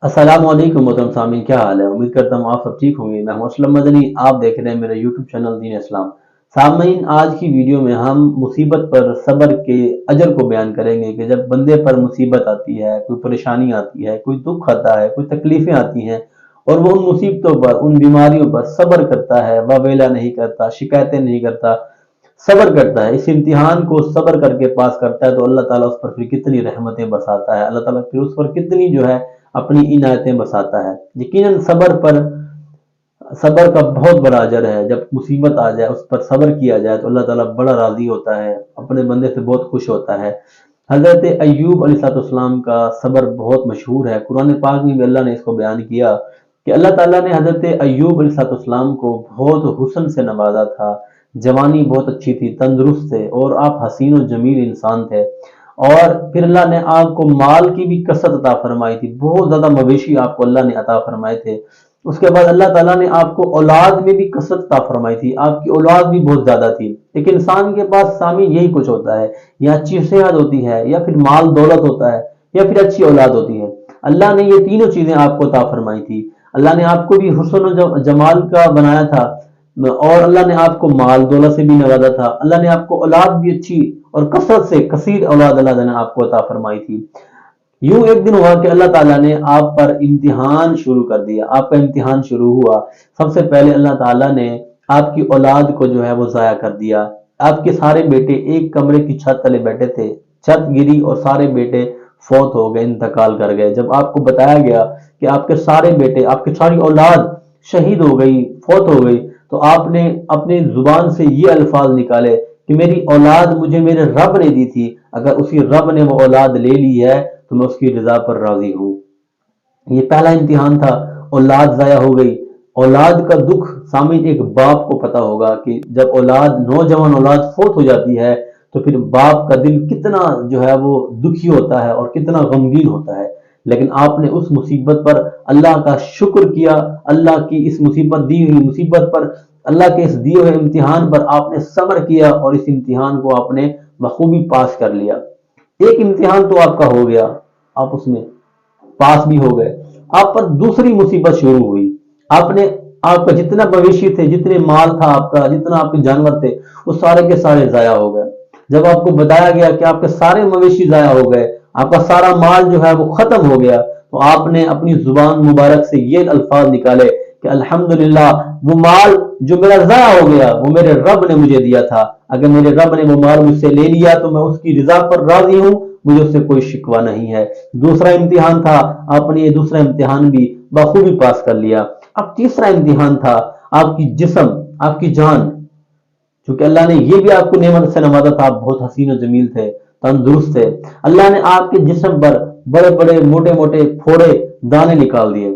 السلام علیکم محترم سامعین، کیا حال ہے؟ امید کرتا ہوں آپ سب ٹھیک ہوں گے۔ میں ہوں اسلم مدنی، آپ دیکھ رہے ہیں میرا یوٹیوب چینل دین اسلام۔ سامعین، آج کی ویڈیو میں ہم مصیبت پر صبر کے اجر کو بیان کریں گے کہ جب بندے پر مصیبت آتی ہے، کوئی پریشانی آتی ہے، کوئی دکھ آتا ہے، کوئی تکلیفیں آتی ہیں اور وہ ان مصیبتوں پر، ان بیماریوں پر صبر کرتا ہے، واویلا نہیں کرتا، شکایتیں نہیں کرتا، صبر کرتا ہے، اس امتحان کو صبر کر کے پاس کرتا ہے، تو اللہ تعالیٰ اس پر پھر کتنی رحمتیں برساتا ہے، اللہ تعالیٰ پھر اس پر کتنی اپنی عنایتیں برساتا ہے۔ یقیناً صبر کا بہت بڑا اجر ہے۔ جب مصیبت آ جائے، اس پر صبر کیا جائے تو اللہ تعالیٰ بڑا راضی ہوتا ہے، اپنے بندے سے بہت خوش ہوتا ہے۔ حضرت ایوب علیہ السلام کا صبر بہت مشہور ہے، قرآن پاک میں بھی اللہ نے اس کو بیان کیا کہ اللہ تعالیٰ نے حضرت ایوب علیہ السلام کو بہت حسن سے نوازا تھا، جوانی بہت اچھی تھی، تندرست تھے اور آپ حسین و جمیل انسان تھے، اور پھر اللہ نے آپ کو مال کی بھی کثرت عطا فرمائی تھی، بہت زیادہ مویشی آپ کو اللہ نے عطا فرمائے تھے۔ اس کے بعد اللہ تعالیٰ نے آپ کو اولاد میں بھی کثرت عطا فرمائی تھی، آپ کی اولاد بھی بہت زیادہ تھی۔ ایک انسان کے پاس سامع یہی کچھ ہوتا ہے، یا اچھی صحت ہوتی ہے، یا پھر مال دولت ہوتا ہے، یا پھر اچھی اولاد ہوتی ہے۔ اللہ نے یہ تینوں چیزیں آپ کو عطا فرمائی تھی۔ اللہ نے آپ کو بھی حسن و جمال کا بنایا تھا، اور اللہ نے آپ کو مال دولت سے بھی نوازا تھا، اللہ نے آپ کو اولاد بھی اچھی اور کثرت سے کثیر اولاد اللہ نے آپ کو عطا فرمائی تھی۔ یوں ایک دن ہوا کہ اللہ تعالیٰ نے آپ پر امتحان شروع کر دیا، آپ کا امتحان شروع ہوا۔ سب سے پہلے اللہ تعالیٰ نے آپ کی اولاد کو وہ ضائع کر دیا۔ آپ کے سارے بیٹے ایک کمرے کی چھت تلے بیٹھے تھے، چھت گری اور سارے بیٹے فوت ہو گئے، انتقال کر گئے۔ جب آپ کو بتایا گیا کہ آپ کے سارے بیٹے، آپ کی ساری اولاد شہید ہو گئی، فوت ہو گئی، تو آپ نے اپنی زبان سے یہ الفاظ نکالے کہ میری اولاد مجھے میرے رب نے دی تھی، اگر اسی رب نے وہ اولاد لے لی ہے تو میں اس کی رضا پر راضی ہوں۔ یہ پہلا امتحان تھا، اولاد ضائع ہو گئی۔ اولاد کا دکھ سامنے ایک باپ کو پتا ہوگا کہ جب نوجوان اولاد فوت ہو جاتی ہے تو پھر باپ کا دل کتنا وہ دکھی ہوتا ہے اور کتنا غمگین ہوتا ہے۔ لیکن آپ نے اس مصیبت پر اللہ کا شکر کیا، اللہ کی اس دی ہوئی مصیبت پر، اللہ کے اس دیے ہوئے امتحان پر آپ نے صبر کیا، اور اس امتحان کو آپ نے بخوبی پاس کر لیا۔ ایک امتحان تو آپ کا ہو گیا، آپ اس میں پاس بھی ہو گئے۔ آپ پر دوسری مصیبت شروع ہوئی، آپ کا جتنا مویشی تھے، جتنے مال تھا آپ کا، جتنا آپ کے جانور تھے، وہ سارے کے سارے ضائع ہو گئے۔ جب آپ کو بتایا گیا کہ آپ کے سارے مویشی ضائع ہو گئے، آپ کا سارا مال وہ ختم ہو گیا، تو آپ نے اپنی زبان مبارک سے یہ الفاظ نکالے کہ الحمدللہ، وہ مال جو میرا ضائع ہو گیا وہ میرے رب نے مجھے دیا تھا، اگر میرے رب نے وہ مال مجھ سے لے لیا تو میں اس کی رضا پر راضی ہوں، مجھے اس سے کوئی شکوہ نہیں ہے۔ دوسرا امتحان تھا، آپ نے یہ دوسرا امتحان بھی بخوبی پاس کر لیا۔ اب تیسرا امتحان تھا، آپ کی جسم، آپ کی جان، چونکہ اللہ نے یہ بھی آپ کو نعمت سے نوازا تھا، آپ بہت حسین و جمیل تھے، تندرست تھے، اللہ نے آپ کے جسم پر بڑے بڑے موٹے موٹے پھوڑے دانے نکال دیے۔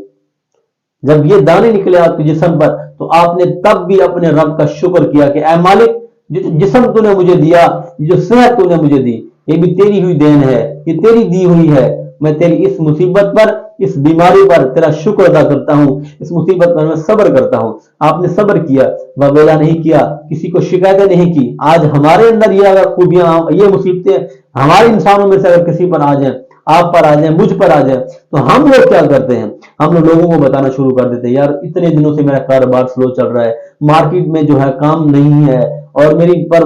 جب یہ دانے نکلے آپ کے جسم پر تو آپ نے تب بھی اپنے رب کا شکر کیا کہ اے مالک، جو جسم تو نے مجھے دیا، جو صحت تو نے مجھے دی، یہ بھی تیری ہوئی دین ہے، یہ تیری دی ہوئی ہے، میں تیری اس مصیبت پر، اس بیماری پر تیرا شکر ادا کرتا ہوں، اس مصیبت پر میں صبر کرتا ہوں۔ آپ نے صبر کیا، وبیلا نہیں کیا، کسی کو شکایتیں نہیں کی۔ آج ہمارے اندر یہ اگر خوبیاں، یہ مصیبتیں ہمارے انسانوں میں سے اگر کسی پر آ جائیں، آپ پر آ جائیں، مجھ پر آ جائیں، تو ہم لوگ کیا کرتے ہیں؟ ہم لوگوں کو بتانا شروع کر دیتے ہیں، یار اتنے دنوں سے میرا کاروبار سلو چل رہا ہے، مارکیٹ میں کام نہیں ہے، اور مجھ پر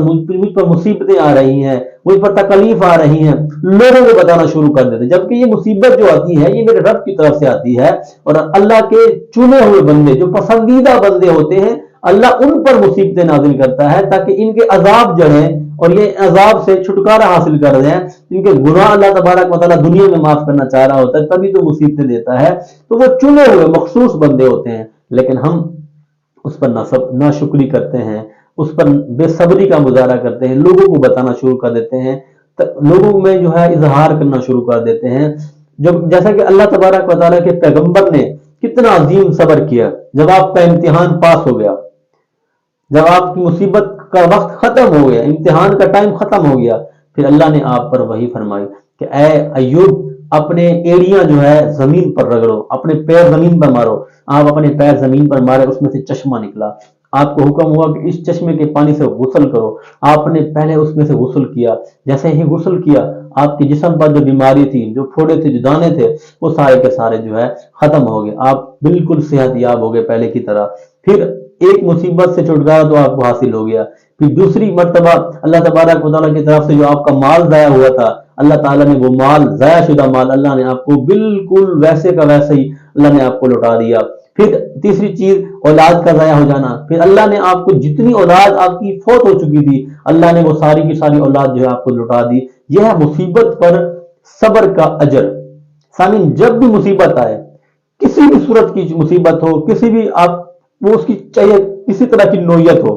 مصیبتیں آ رہی ہیں، مجھ پر تکلیف آ رہی ہیں، لوگوں کو بتانا شروع کر دیتے ہیں، جبکہ یہ مصیبت جو آتی ہے یہ میرے رب کی طرف سے آتی ہے، اور اللہ کے چنے ہوئے بندے، جو پسندیدہ بندے ہوتے ہیں، اللہ ان پر مصیبتیں نازل کرتا ہے تاکہ ان کے عذاب جڑیں اور یہ عذاب سے چھٹکارا حاصل کر دیں۔ ان کے گناہ اللہ تبارک و تعالیٰ دنیا میں معاف کرنا چاہ رہا ہوتا ہے، تبھی تو مصیبتیں دیتا ہے، تو وہ چنے ہوئے مخصوص بندے ہوتے ہیں، لیکن ہم اس پر ناشکری کرتے ہیں، اس پر بے صبری کا مظاہرہ کرتے ہیں، لوگوں کو بتانا شروع کر دیتے ہیں، لوگوں میں اظہار کرنا شروع کر دیتے ہیں۔ جیسا کہ اللہ تبارک و تعالیٰ کے پیغمبر نے کتنا عظیم صبر کیا، جب آپ کا امتحان پاس ہو گیا، جب آپ کی مصیبت کا وقت ختم ہو گیا، امتحان کا ٹائم ختم ہو گیا، پھر اللہ نے آپ پر وحی فرمائی کہ اے ایوب، اپنے ایڑیاں زمین پر رگڑو، اپنے پیر زمین پر مارو۔ آپ اپنے پیر زمین پر مارے، اس میں سے چشمہ نکلا۔ آپ کو حکم ہوا کہ اس چشمے کے پانی سے غسل کرو، آپ نے پہلے اس میں سے غسل کیا، جیسے ہی غسل کیا آپ کے جسم پر جو بیماری تھی، جو پھوڑے تھے، جو دانے تھے، وہ سارے کے سارے جو ہے ختم ہو گئے، آپ بالکل صحت یاب ہو گئے پہلے کی طرح۔ پھر ایک مصیبت سے چھٹکارا تو آپ کو حاصل ہو گیا، پھر دوسری مرتبہ اللہ تبارک و تعالیٰ کی طرف سے جو آپ کا مال ضائع ہوا تھا، اللہ تعالیٰ نے وہ مال، ضائع شدہ مال، اللہ نے آپ کو بالکل ویسے کا ویسے ہی اللہ نے آپ کو لوٹا دیا۔ پھر تیسری چیز اولاد کا ضائع ہو جانا، پھر اللہ نے آپ کو جتنی اولاد آپ کی فوت ہو چکی تھی، اللہ نے وہ ساری کی ساری اولاد جو ہے آپ کو لوٹا دی۔ یہ ہے مصیبت پر صبر کا اجر۔ سامعین، جب بھی مصیبت آئے، کسی بھی صورت کی مصیبت ہو، کسی بھی آپ وہ اس کی چاہیے کسی طرح کی نوعیت ہو،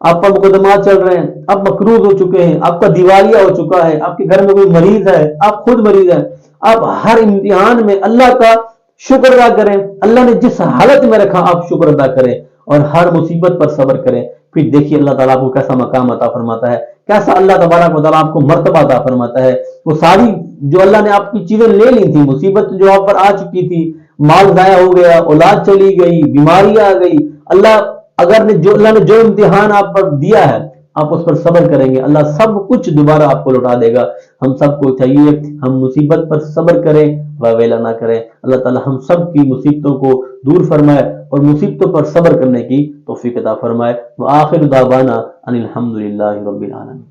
آپ پر مقدمات چل رہے ہیں، آپ مقروض ہو چکے ہیں، آپ کا دیوالیہ ہو چکا ہے، آپ کے گھر میں کوئی مریض ہے، آپ خود مریض ہیں، آپ ہر امتحان میں اللہ کا شکر ادا کریں، اللہ نے جس حالت میں رکھا آپ شکر ادا کریں اور ہر مصیبت پر صبر کریں۔ پھر دیکھیے اللہ تعالیٰ کو کیسا مقام عطا فرماتا ہے، کیسا اللہ تبارک و تعالیٰ آپ کو مرتبہ عطا فرماتا ہے۔ وہ ساری جو اللہ نے آپ کی چیزیں لے لی تھی، مصیبت جو آپ پر آ چکی تھی، مال ضائع ہو گیا، اولاد چلی گئی، بیماری آ گئی، اللہ اللہ نے جو امتحان آپ پر دیا ہے، آپ اس پر صبر کریں گے، اللہ سب کچھ دوبارہ آپ کو لوٹا دے گا۔ ہم سب کو چاہیے ہم مصیبت پر صبر کریں، واویلا نہ کریں۔ اللہ تعالی ہم سب کی مصیبتوں کو دور فرمائے اور مصیبتوں پر صبر کرنے کی توفیق عطا فرمائے۔ وآخر دعوانا ان الحمد للہ رب العالمین۔